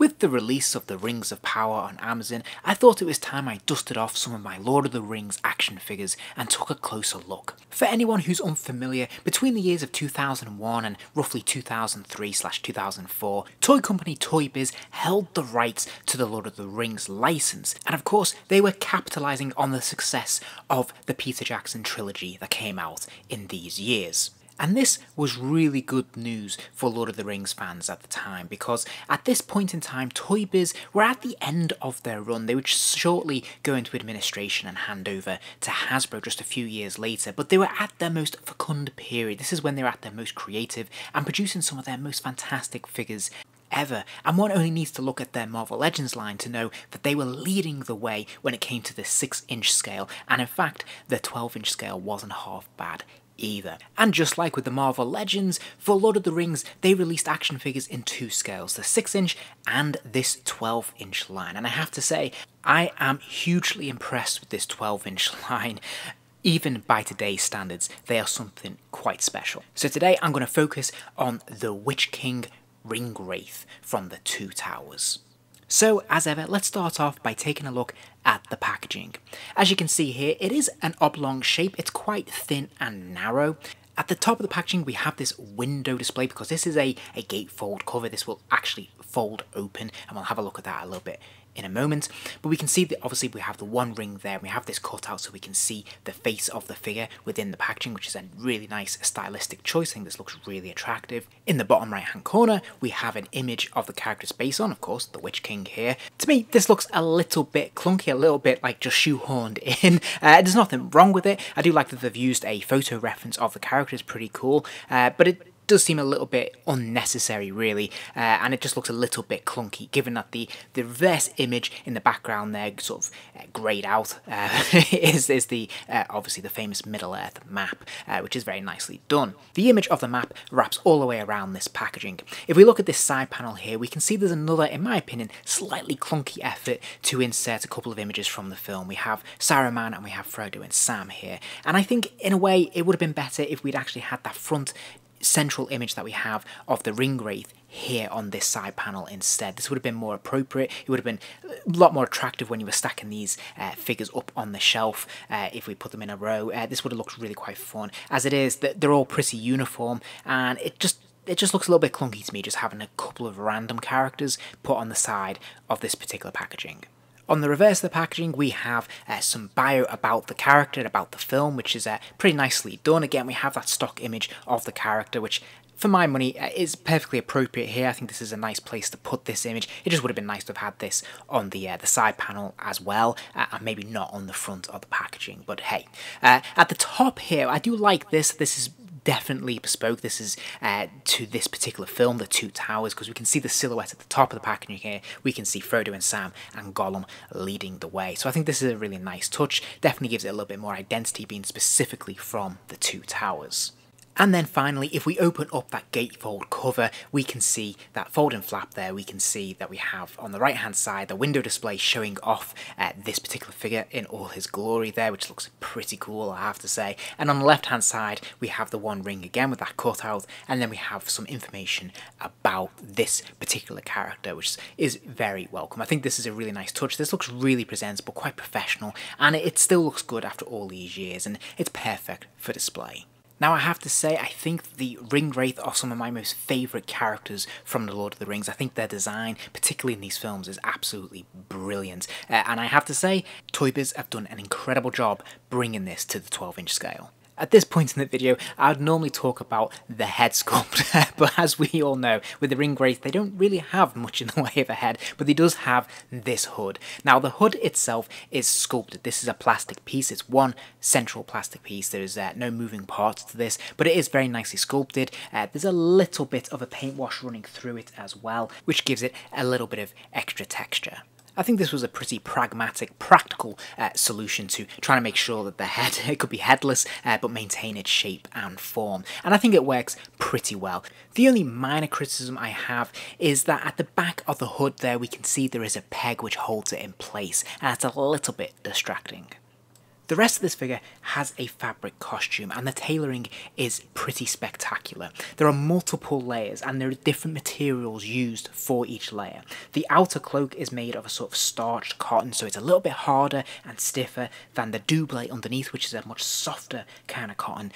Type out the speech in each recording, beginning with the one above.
With the release of the Rings of Power on Amazon, I thought it was time I dusted off some of my Lord of the Rings action figures and took a closer look. For anyone who's unfamiliar, between the years of 2001 and roughly 2003/2004, toy company ToyBiz held the rights to the Lord of the Rings license, and of course they were capitalising on the success of the Peter Jackson trilogy that came out in these years. And this was really good news for Lord of the Rings fans at the time, because at this point in time ToyBiz were at the end of their run. They would shortly go into administration and hand over to Hasbro just a few years later, but they were at their most fecund period. This is when they were at their most creative and producing some of their most fantastic figures ever, and one only needs to look at their Marvel Legends line to know that they were leading the way when it came to the 6-inch scale, and in fact the 12-inch scale wasn't half bad either. And just like with the Marvel Legends, for Lord of the Rings they released action figures in two scales, the 6-inch and this 12-inch line, and I have to say I am hugely impressed with this 12-inch line. Even by today's standards, they are something quite special. So today I'm going to focus on the Witch King Ring Wraith from the Two Towers. So as ever, let's start off by taking a look at the packaging. As you can see here, it is an oblong shape. It's quite thin and narrow. At the top of the packaging we have this window display, because this is a gatefold cover. This will actually fold open, and we'll have a look at that a little bit in a moment. But we can see that obviously we have the one ring there, and we have this cutout so we can see the face of the figure within the packaging, which is a really nice stylistic choice. I think this looks really attractive. In the bottom right hand corner we have an image of the character it's based on, of course the Witch King here. To me this looks a little bit clunky, a little bit like just shoehorned in. There's nothing wrong with it. I do like that they've used a photo reference of the character. It's pretty cool, but it does seem a little bit unnecessary really, and it just looks a little bit clunky given that the reverse image in the background there, sort of greyed out, is the obviously the famous Middle Earth map, which is very nicely done. The image of the map wraps all the way around this packaging. If we look at this side panel here, we can see there's another, in my opinion, slightly clunky effort to insert a couple of images from the film. We have Saruman and we have Frodo and Sam here, and I think in a way it would have been better if we'd actually had that front central image that we have of the Ring Wraith here on this side panel instead. This would have been more appropriate. It would have been a lot more attractive when you were stacking these figures up on the shelf. If we put them in a row, this would have looked really quite fun. As it is, they're all pretty uniform, and it just looks a little bit clunky to me, just having a couple of random characters put on the side of this particular packaging. On the reverse of the packaging we have some bio about the character, about the film, which is pretty nicely done. Again, we have that stock image of the character, which for my money is perfectly appropriate here. I think this is a nice place to put this image. It just would have been nice to have had this on the side panel as well, and maybe not on the front of the packaging, but hey. At the top here, I do like this. This is definitely bespoke. This is to this particular film, The Two Towers, because we can see the silhouette at the top of the packaging here. We can see Frodo and Sam and Gollum leading the way. So I think this is a really nice touch. Definitely gives it a little bit more identity, being specifically from The Two Towers. And then finally, if we open up that gatefold cover, we can see that folding flap there. We can see that we have on the right hand side the window display showing off this particular figure in all his glory there, which looks pretty cool, I have to say. And on the left hand side we have the one ring again with that cutout, and then we have some information about this particular character, which is very welcome. I think this is a really nice touch. This looks really presentable, quite professional, and it still looks good after all these years, and it's perfect for display. Now I have to say, I think the Ring Wraith are some of my most favourite characters from the Lord of the Rings. I think their design, particularly in these films, is absolutely brilliant. And I have to say, ToyBiz have done an incredible job bringing this to the 12-inch scale. At this point in the video, I would normally talk about the head sculpt, but as we all know, with the Ring Wraith, they don't really have much in the way of a head, but he does have this hood. Now, the hood itself is sculpted. This is a plastic piece. It's one central plastic piece. There's no moving parts to this, but it is very nicely sculpted. There's a little bit of a paint wash running through it as well, which gives it a little bit of extra texture. I think this was a pretty pragmatic, practical solution to trying to make sure that the head, it could be headless, but maintain its shape and form. And I think it works pretty well. The only minor criticism I have is that at the back of the hood there, we can see there is a peg which holds it in place, and it's a little bit distracting. The rest of this figure has a fabric costume, and the tailoring is pretty spectacular. There are multiple layers and there are different materials used for each layer. The outer cloak is made of a sort of starched cotton, so it's a little bit harder and stiffer than the double underneath, which is a much softer kind of cotton,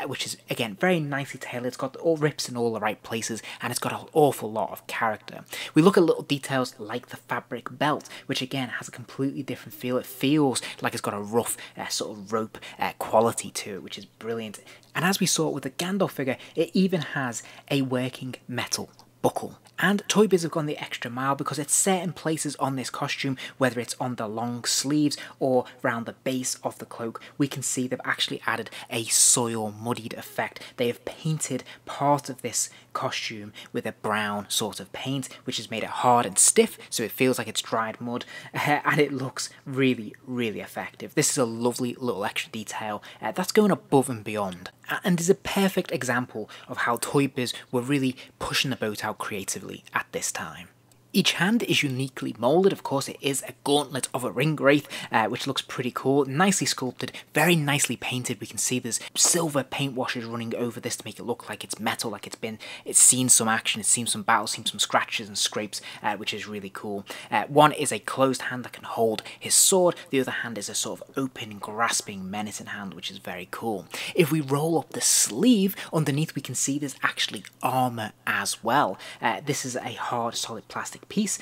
which is again very nicely tailored. It's got all rips in all the right places and it's got an awful lot of character. We look at little details like the fabric belt, which again has a completely different feel. It feels like it's got a rough sort of rope quality to it, which is brilliant. And as we saw with the Gandalf figure, it even has a working metal buckle. And ToyBiz have gone the extra mile because at certain places on this costume, whether it's on the long sleeves or around the base of the cloak, we can see they've actually added a soil muddied effect. They have painted part of this costume with a brown sort of paint, which has made it hard and stiff, so it feels like it's dried mud, and it looks really, really effective. This is a lovely little extra detail that's going above and beyond, and is a perfect example of how ToyBiz were really pushing the boat out creatively at this time. Each hand is uniquely moulded. Of course, it is a gauntlet of a ring wraith, which looks pretty cool, nicely sculpted, very nicely painted. We can see there's silver paint washes running over this to make it look like it's metal, like it's seen some action, it's seen some battle, seen some scratches and scrapes, which is really cool. One is a closed hand that can hold his sword, the other hand is a sort of open, grasping, menacing hand, which is very cool. If we roll up the sleeve, underneath we can see there's actually armour as well. This is a hard, solid plastic piece,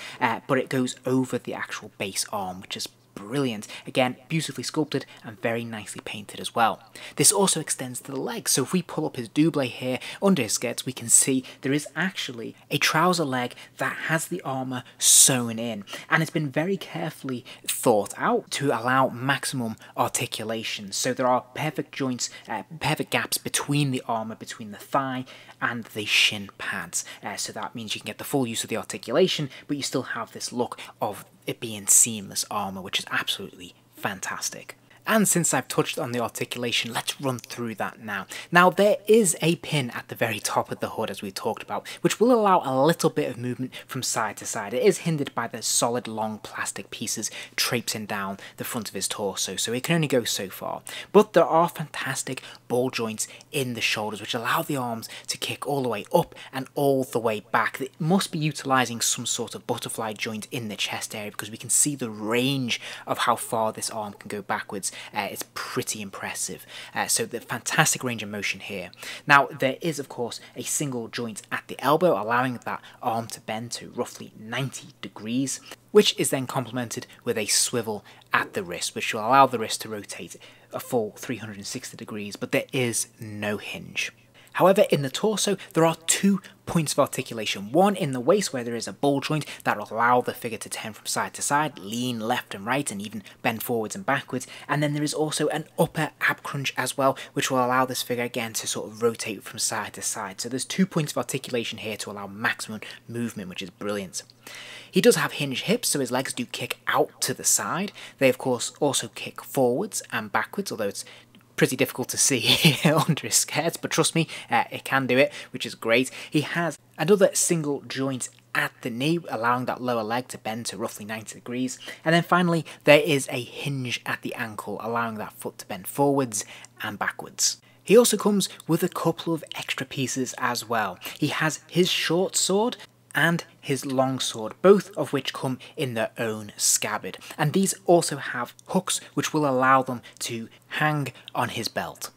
but it goes over the actual base arm, which is brilliant. Again, beautifully sculpted and very nicely painted as well. This also extends to the legs, so if we pull up his double here under his skirts, we can see there is actually a trouser leg that has the armour sewn in, and it's been very carefully thought out to allow maximum articulation. So there are perfect joints, perfect gaps between the armour, between the thigh and the shin pads, so that means you can get the full use of the articulation, but you still have this look of it being seamless armour, which is absolutely fantastic. And since I've touched on the articulation, let's run through that now. Now, there is a pin at the very top of the hood, as we talked about, which will allow a little bit of movement from side to side. It is hindered by the solid long plastic pieces traipsing down the front of his torso, so it can only go so far. But there are fantastic ball joints in the shoulders, which allow the arms to kick all the way up and all the way back. It must be utilising some sort of butterfly joint in the chest area, because we can see the range of how far this arm can go backwards. It's pretty impressive. So the fantastic range of motion here. Now, there is of course a single joint at the elbow, allowing that arm to bend to roughly 90 degrees, which is then complemented with a swivel at the wrist, which will allow the wrist to rotate a full 360 degrees, but there is no hinge. However, in the torso, there are 2 points of articulation. One in the waist, where there is a ball joint that will allow the figure to turn from side to side, lean left and right, and even bend forwards and backwards. And then there is also an upper ab crunch as well, which will allow this figure again to sort of rotate from side to side. So there's 2 points of articulation here to allow maximum movement, which is brilliant. He does have hinged hips, so his legs do kick out to the side. They, of course, also kick forwards and backwards, although it's pretty difficult to see under his skirts, but trust me, it can do it, which is great. He has another single joint at the knee, allowing that lower leg to bend to roughly 90 degrees. And then finally, there is a hinge at the ankle, allowing that foot to bend forwards and backwards. He also comes with a couple of extra pieces as well. He has his short sword and his longsword, both of which come in their own scabbard, and these also have hooks which will allow them to hang on his belt.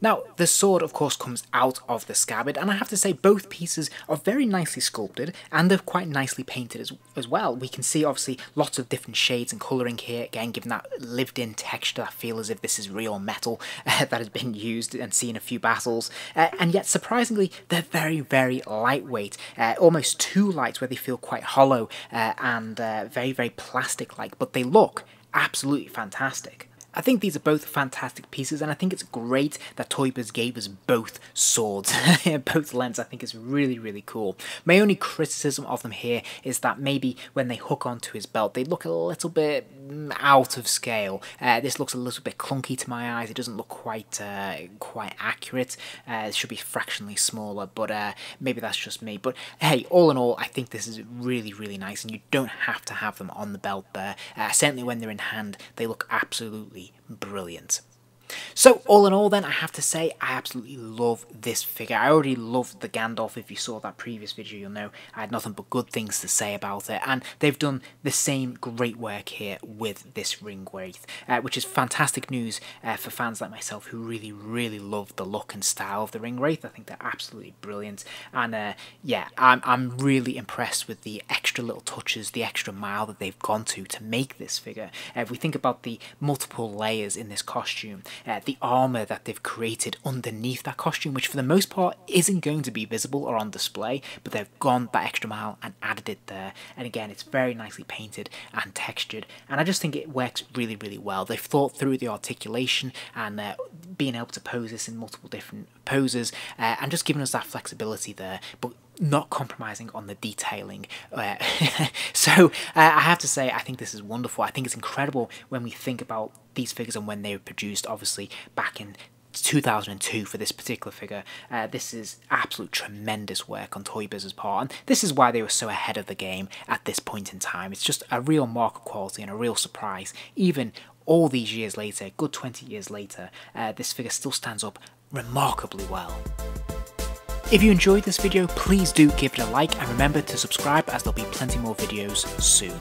Now, the sword of course comes out of the scabbard, and I have to say both pieces are very nicely sculpted and they're quite nicely painted as well. We can see obviously lots of different shades and colouring here, again giving that lived in texture, that feel as if this is real metal that has been used and seen a few battles, and yet surprisingly they're very, very lightweight, almost too light, where they feel quite hollow and very, very plastic like, but they look absolutely fantastic. I think these are both fantastic pieces, and I think it's great that ToyBiz gave us both swords, both lengths. I think it's really, really cool. My only criticism of them here is that maybe when they hook onto his belt, they look a little bit out of scale. This looks a little bit clunky to my eyes. It doesn't look quite accurate. It should be fractionally smaller, but maybe that's just me. But hey, all in all, I think this is really, really nice, and you don't have to have them on the belt there. Certainly when they're in hand, they look absolutely brilliant. So all in all then, I have to say I absolutely love this figure. I already loved the Gandalf. If you saw that previous video, you'll know I had nothing but good things to say about it, and they've done the same great work here with this Ring Wraith, which is fantastic news for fans like myself who really, really love the look and style of the Ring Wraith. I think they're absolutely brilliant, and yeah, I'm really impressed with the extra little touches, the extra mile that they've gone to make this figure. If we think about the multiple layers in this costume, the armour that they've created underneath that costume, which for the most part isn't going to be visible or on display, but they've gone that extra mile and added it there. And again, it's very nicely painted and textured, and I just think it works really, really well. They've thought through the articulation and being able to pose this in multiple different poses, and just giving us that flexibility there, but not compromising on the detailing. So I have to say, I think this is wonderful. I think it's incredible when we think about these figures and when they were produced, obviously back in 2002 for this particular figure. This is absolute tremendous work on ToyBiz's part, and this is why they were so ahead of the game at this point in time. It's just a real mark of quality and a real surprise. Even all these years later, good 20 years later, this figure still stands up remarkably well. If you enjoyed this video, please do give it a like, and remember to subscribe as there'll be plenty more videos soon.